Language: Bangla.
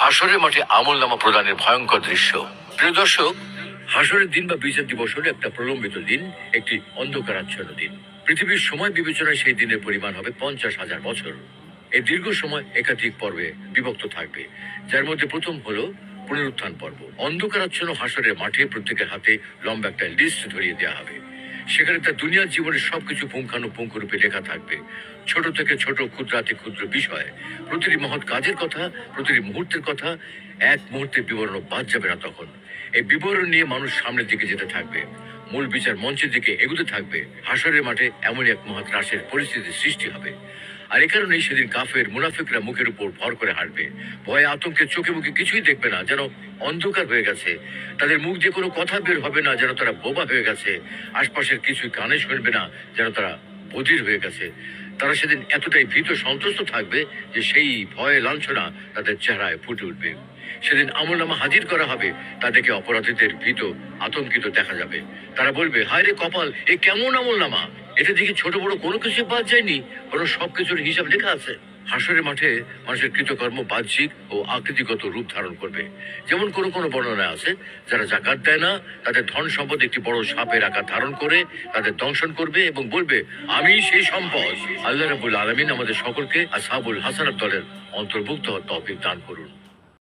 হাসরের মাঠে আমলনামা প্রদানের ভয়ঙ্কর দৃশ্য। প্রিয় দর্শক, হাসরের দিন বা বিচার দিবস হলো একটা প্রলম্বিত দিন, একটি অন্ধকারাচ্ছন্ন দিন। পৃথিবীর সময় বিবেচনায় সেই দিনের পরিমাণ হবে 50,000 বছর। এই দীর্ঘ সময় একাধিক পর্বে বিভক্ত থাকবে, যার মধ্যে প্রথম হলো পুনরুত্থান পর্ব। অন্ধকারাচ্ছন্ন হাসরের মাঠে প্রত্যেকের হাতে লম্বা একটা লিস্ট ধরিয়ে দেওয়া হবে। সেখানে তার দুনিয়ার জীবনের সবকিছু পুঙ্খানুপুঙ্খ রূপে লেখা থাকবে। ছোট থেকে ছোট, ক্ষুদ্রাতি ক্ষুদ্র বিষয়, প্রতিটি মহৎ কাজের কথা, প্রতিটি মুহূর্তের কথা, এক মুহূর্তের বিবরণ বাদ যাবে না তখন। এই বিবরণ নিয়ে মানুষ সামনের দিকে যেতে থাকবে, মূল বিচার মঞ্চের দিকে এগুতে থাকবে। হাসরের মাঠে এমনই এক মহৎ রাশের পরিস্থিতির সৃষ্টি হবে। আর এ কারণেই সেদিন কাফের মুনাফিকরা মুখের উপর ভর করে হাঁটবে। ভয়ে আতঙ্কে চোখে মুখে কিছুই দেখবে না, যেন অন্ধকার হয়ে গেছে। তাদের মুখ দিয়ে কোনো কথা বের হবে না, যেন তারা বোবা হয়ে গেছে। আশপাশের কিছুই কানে শুনবে না, যেন তারা বধির হয়ে গেছে। তারা সেদিন এতটাই ভীত সন্ত্রস্ত থাকবে যে সেই ভয়ে লাঞ্ছনা তাদের চেহারায় ফুটে উঠবে। সেদিন আমলনামা হাজির করা হবে, তাদেরকে অপরাধীদের ভীত আতঙ্কিত দেখা যাবে। তারা বলবে, হায় রে কপাল, এ কেমন আমলনামা! এটা দেখি ছোট বড় কোনো কিছু বাদ যায়নি, বরং সবকিছুর হিসাব লেখা আছে। হাসরের মাঠে মানুষের কৃতকর্ম বাহ্যিক ও আকৃতিগত রূপ ধারণ করবে। যেমন কোনো কোনো বর্ণনা আছে, যারা জাকাত দেয় না তাদের ধন সম্পদ একটি বড় সাপের আকার ধারণ করে তাদের দংশন করবে এবং বলবে, আমি সেই সম্পদ। আল্লাহ রাব্বুল আলামিন আমাদের সকলকে আসহাবুল হাসানাত দলের অন্তর্ভুক্ত হওয়ার তৌফিক দান করুন।